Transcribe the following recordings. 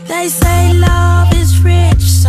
They say love is rich, so...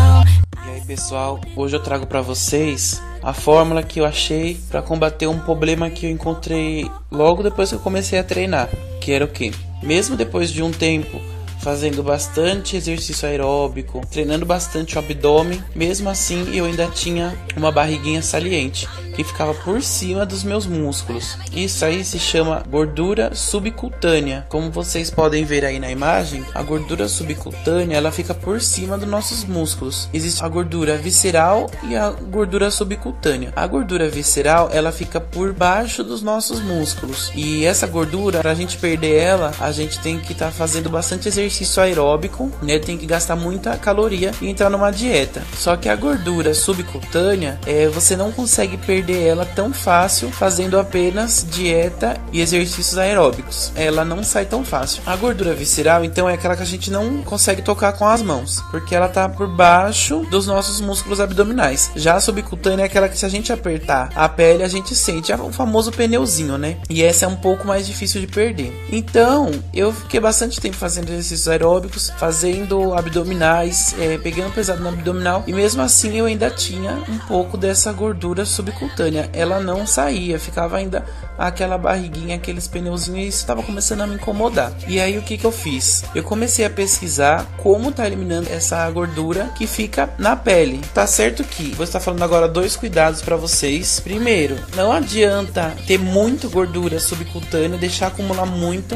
E aí pessoal, hoje eu trago pra vocês a fórmula que eu achei pra combater um problema que eu encontrei logo depois que eu comecei a treinar, que era o quê? Mesmo depois de um tempo fazendo bastante exercício aeróbico, treinando bastante o abdômen, mesmo assim eu ainda tinha uma barriguinha saliente que ficava por cima dos meus músculos. Isso aí se chama gordura subcutânea. Como vocês podem ver aí na imagem, a gordura subcutânea ela fica por cima dos nossos músculos. Existe a gordura visceral e a gordura subcutânea. A gordura visceral ela fica por baixo dos nossos músculos. E essa gordura, para a gente perder ela, a gente tem que estar fazendo bastante exercício aeróbico, né? Tem que gastar muita caloria e entrar numa dieta. Só que a gordura subcutânea, você não consegue perder ela tão fácil fazendo apenas dieta e exercícios aeróbicos. Ela não sai tão fácil. A gordura visceral, então, é aquela que a gente não consegue tocar com as mãos, porque ela tá por baixo dos nossos músculos abdominais. Já a subcutânea é aquela que, se a gente apertar a pele, a gente sente, é o famoso pneuzinho, né? E essa é um pouco mais difícil de perder. Então, eu fiquei bastante tempo fazendo exercícios aeróbicos, fazendo abdominais, pegando pesado no abdominal, e mesmo assim eu ainda tinha um pouco dessa gordura subcutânea. Ela não saía, ficava ainda aquela barriguinha, aqueles pneuzinhos, e isso estava começando a me incomodar. E aí o que eu fiz? Eu comecei a pesquisar como tá eliminando essa gordura que fica na pele. Tá certo que vou estar falando agora dois cuidados para vocês. Primeiro, não adianta ter muita gordura subcutânea, deixar acumular muita,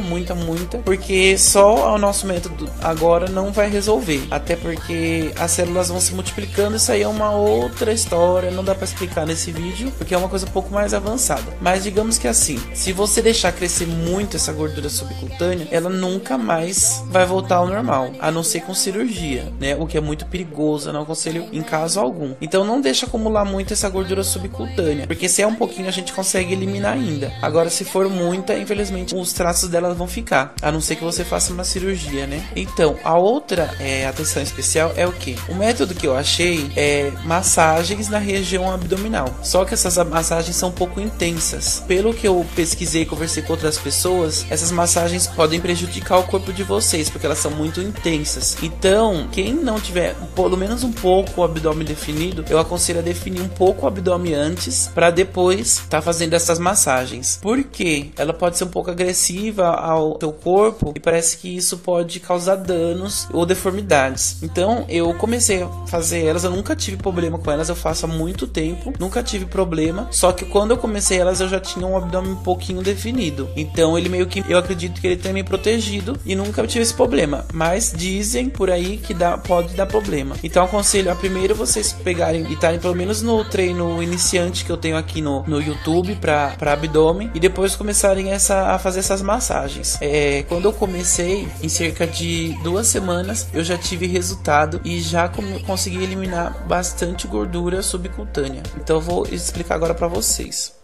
porque só o nosso método agora não vai resolver. Até porque as células vão se multiplicando, isso aí é uma outra história, não dá para explicar nesse vídeo, porque é uma coisa um pouco mais avançada. Mas digamos que assim, se você deixar crescer muito essa gordura subcutânea, ela nunca mais vai voltar ao normal, a não ser com cirurgia, né? O que é muito perigoso, eu não aconselho em caso algum. Então não deixa acumular muito essa gordura subcutânea, porque se é um pouquinho a gente consegue eliminar ainda. Agora se for muita, infelizmente os traços dela vão ficar, a não ser que você faça uma cirurgia, né? Então a outra atenção especial é o que? O método que eu achei é massagens na região abdominal. Só que essas massagens são um pouco intensas. Pelo que eu pesquisei e conversei com outras pessoas, essas massagens podem prejudicar o corpo de vocês, porque elas são muito intensas. Então, quem não tiver pelo menos um pouco o abdômen definido, eu aconselho a definir um pouco o abdômen antes, para depois tá fazendo essas massagens. Porque ela pode ser um pouco agressiva ao seu corpo e parece que isso pode causar danos ou deformidades. Então, eu comecei a fazer elas, eu nunca tive problema com elas, eu faço há muito tempo, nunca tive problema, só que quando eu comecei elas eu já tinha um abdômen um pouquinho definido, então ele meio que, eu acredito que ele tenha me protegido e nunca tive esse problema, mas dizem por aí que pode dar problema. Então eu aconselho a primeiro vocês pegarem e estarem pelo menos no treino iniciante que eu tenho aqui no YouTube para abdômen, e depois começarem a fazer essas massagens. Quando eu comecei, em cerca de 2 semanas eu já tive resultado e já consegui eliminar bastante gordura subcutânea. Então eu vou explicar agora para vocês.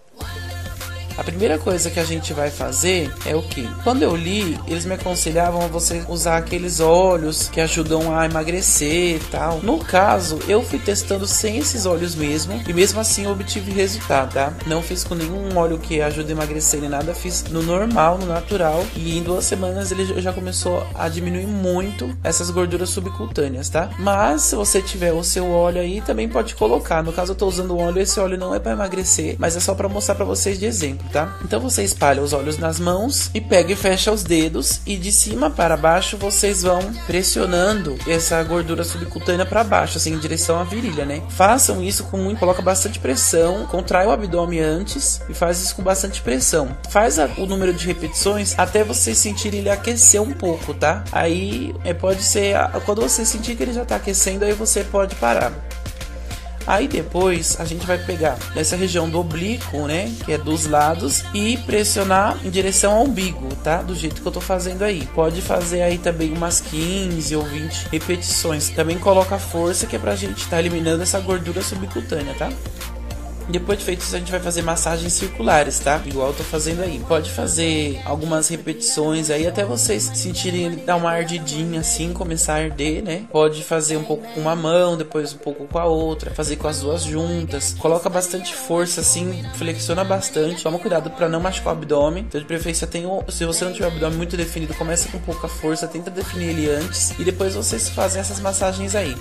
A primeira coisa que a gente vai fazer é o que? Quando eu li, eles me aconselhavam a você usar aqueles óleos que ajudam a emagrecer e tal. No caso, eu fui testando sem esses óleos mesmo, e mesmo assim eu obtive resultado, tá? Não fiz com nenhum óleo que ajuda a emagrecer nem nada, fiz no normal, no natural, e em 2 semanas ele já começou a diminuir muito essas gorduras subcutâneas, tá? Mas se você tiver o seu óleo aí, também pode colocar. No caso eu tô usando o óleo, esse óleo não é para emagrecer, mas é só para mostrar para vocês de exemplo. Tá? Então você espalha os óleos nas mãos e pega e fecha os dedos, e de cima para baixo vocês vão pressionando essa gordura subcutânea para baixo, assim, em direção à virilha, né? Façam isso com coloca bastante pressão, contrai o abdômen antes e faz isso com bastante pressão. Faz o número de repetições até vocês sentirem ele aquecer um pouco, tá? Aí pode ser, quando você sentir que ele já tá aquecendo, aí você pode parar. Aí depois a gente vai pegar nessa região do oblíquo, né, que é dos lados, e pressionar em direção ao umbigo, tá? Do jeito que eu tô fazendo aí. Pode fazer aí também umas 15 ou 20 repetições. Também coloca força, que é pra gente estar eliminando essa gordura subcutânea, tá? Depois de feito isso, a gente vai fazer massagens circulares, tá? Igual eu tô fazendo aí. Pode fazer algumas repetições aí até vocês sentirem ele dar uma ardidinha assim, começar a arder, né? Pode fazer um pouco com uma mão, depois um pouco com a outra, fazer com as duas juntas. Coloca bastante força assim, flexiona bastante. Toma cuidado para não machucar o abdômen. Então, de preferência, se você não tiver o abdômen muito definido, começa com pouca força, tenta definir ele antes e depois vocês fazem essas massagens aí.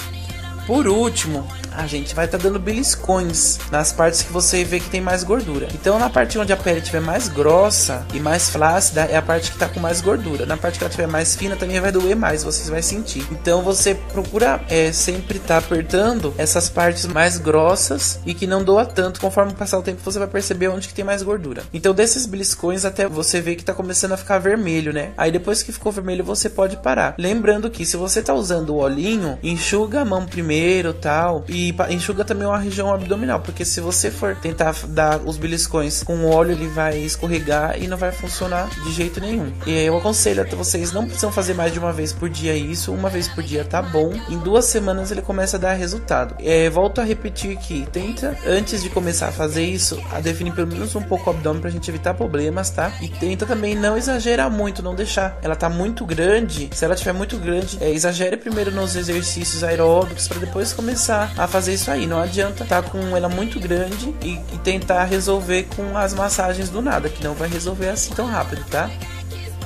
Por último, a gente vai estar dando beliscões nas partes que você vê que tem mais gordura. Então, na parte onde a pele estiver mais grossa e mais flácida, é a parte que está com mais gordura. Na parte que ela estiver mais fina, também vai doer mais, vocês vão sentir. Então, você procura sempre estar apertando essas partes mais grossas e que não doa tanto. Conforme passar o tempo, você vai perceber onde que tem mais gordura. Então, desses beliscões, até você ver que está começando a ficar vermelho, né? Aí, depois que ficou vermelho, você pode parar. Lembrando que, se você está usando o olhinho, enxuga a mão primeiro, tal, e enxuga também a região abdominal, porque se você for tentar dar os beliscões com o óleo, ele vai escorregar e não vai funcionar de jeito nenhum. E eu aconselho até vocês, não precisam fazer mais de uma vez por dia isso, uma vez por dia tá bom. Em 2 semanas ele começa a dar resultado. Volto a repetir que tenta, antes de começar a fazer isso, a definir pelo menos um pouco o abdômen pra gente evitar problemas, tá? E tenta também não exagerar muito, não deixar ela tá muito grande. Se ela tiver muito grande, exagere primeiro nos exercícios aeróbicos para depois começar a fazer isso aí. Não adianta tá com ela muito grande e tentar resolver com as massagens do nada, que não vai resolver assim tão rápido, tá?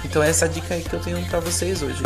Então essa é a dica aí que eu tenho pra vocês hoje.